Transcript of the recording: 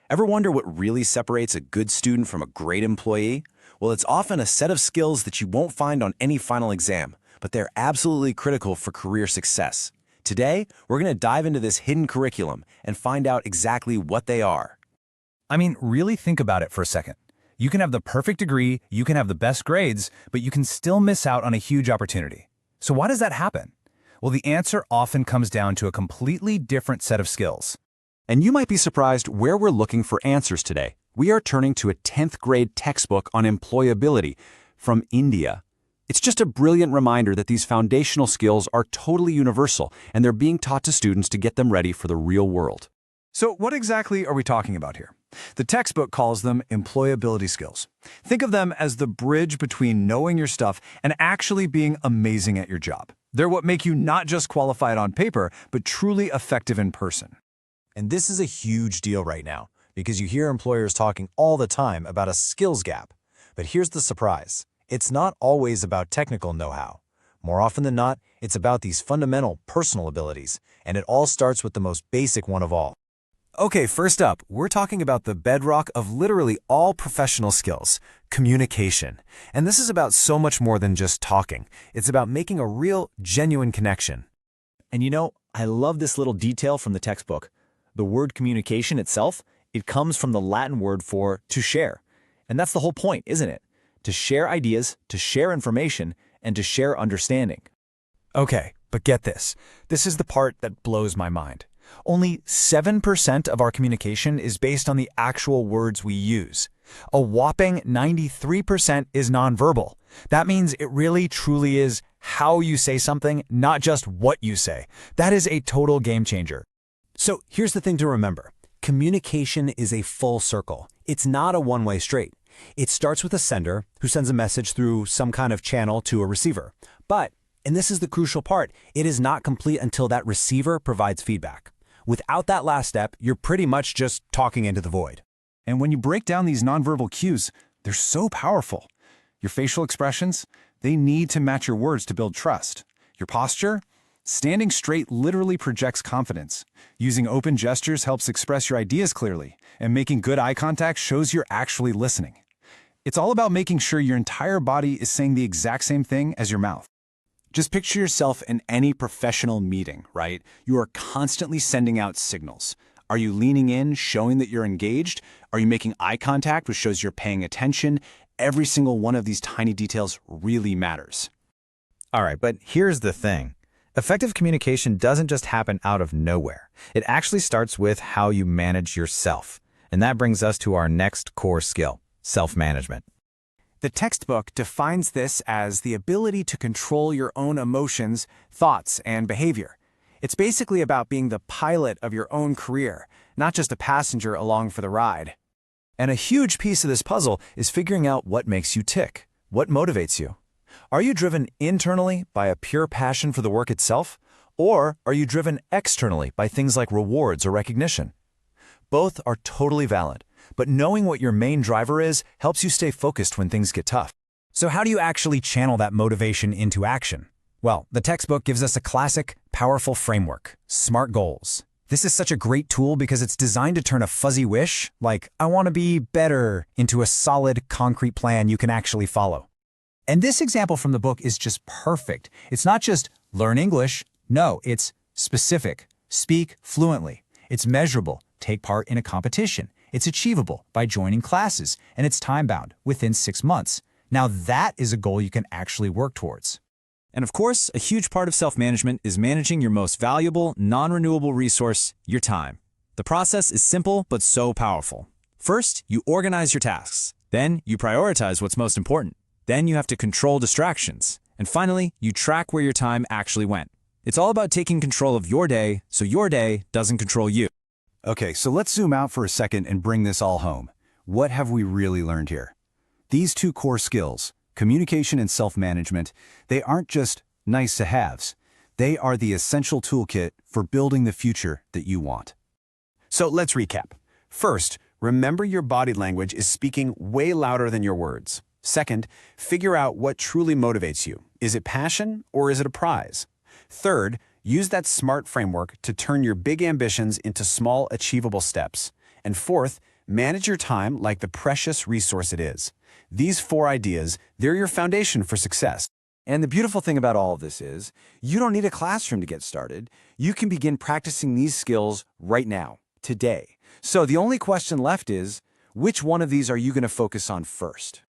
Ever wonder what really separates a good student from a great employee? Well, it's often a set of skills that you won't find on any final exam, but they're absolutely critical for career success. Today, we're going to dive into this hidden curriculum and find out exactly what they are. I mean, really think about it for a second. You can have the perfect degree, you can have the best grades, but you can still miss out on a huge opportunity. So why does that happen? Well, the answer often comes down to a completely different set of skills. And you might be surprised where we're looking for answers today. We are turning to a 10th grade textbook on employability from India. It's just a brilliant reminder that these foundational skills are totally universal, and they're being taught to students to get them ready for the real world. So what exactly are we talking about here? The textbook calls them employability skills. Think of them as the bridge between knowing your stuff and actually being amazing at your job. They're what make you not just qualified on paper, but truly effective in person. And this is a huge deal right now, because you hear employers talking all the time about a skills gap. But here's the surprise. It's not always about technical know-how. More often than not, it's about these fundamental personal abilities, and it all starts with the most basic one of all. Okay, first up, we're talking about the bedrock of literally all professional skills, communication. And this is about so much more than just talking. It's about making a real, genuine connection. And you know, I love this little detail from the textbook. The word communication itself, it comes from the Latin word for to share. And that's the whole point, isn't it? To share ideas, to share information, and to share understanding. Okay, but get this. This is the part that blows my mind. Only 7% of our communication is based on the actual words we use. A whopping 93% is nonverbal. That means it really truly is how you say something, not just what you say. That is a total game changer. So here's the thing to remember. Communication is a full circle. It's not a one-way street. It starts with a sender who sends a message through some kind of channel to a receiver. But, and this is the crucial part, it is not complete until that receiver provides feedback. Without that last step, you're pretty much just talking into the void. And when you break down these nonverbal cues, they're so powerful. Your facial expressions, they need to match your words to build trust. Your posture, standing straight literally projects confidence. Using open gestures helps express your ideas clearly, and making good eye contact shows you're actually listening. It's all about making sure your entire body is saying the exact same thing as your mouth. Just picture yourself in any professional meeting, right? You are constantly sending out signals. Are you leaning in, showing that you're engaged? Are you making eye contact, which shows you're paying attention? Every single one of these tiny details really matters. All right, but here's the thing. Effective communication doesn't just happen out of nowhere. It actually starts with how you manage yourself. And that brings us to our next core skill, self-management. The textbook defines this as the ability to control your own emotions, thoughts, and behavior. It's basically about being the pilot of your own career, not just a passenger along for the ride. And a huge piece of this puzzle is figuring out what makes you tick, what motivates you. Are you driven internally by a pure passion for the work itself, or are you driven externally by things like rewards or recognition? Both are totally valid, but knowing what your main driver is helps you stay focused when things get tough. So how do you actually channel that motivation into action? Well, the textbook gives us a classic, powerful framework, SMART goals. This is such a great tool because it's designed to turn a fuzzy wish, like I want to be better, into a solid, concrete plan you can actually follow. And this example from the book is just perfect. It's not just learn English. No, it's specific, speak fluently. It's measurable, take part in a competition. It's achievable by joining classes, and it's time-bound, within 6 months. Now that is a goal you can actually work towards. And of course, a huge part of self-management is managing your most valuable, non-renewable resource, your time. The process is simple but so powerful. First, you organize your tasks. Then, you prioritize what's most important. Then you have to control distractions. And finally, you track where your time actually went. It's all about taking control of your day so your day doesn't control you. Okay, so let's zoom out for a second and bring this all home. What have we really learned here? These two core skills, communication and self-management, they aren't just nice-to-haves. They are the essential toolkit for building the future that you want. So let's recap. First, remember your body language is speaking way louder than your words. Second, figure out what truly motivates you. Is it passion or is it a prize? Third, use that SMART framework to turn your big ambitions into small, achievable steps. And fourth, Manage your time like the precious resource it is. These 4 ideas, they're your foundation for success. And the beautiful thing about all of this is, you don't need a classroom to get started. You can begin practicing these skills right now, today. So the only question left is, which one of these are you going to focus on first?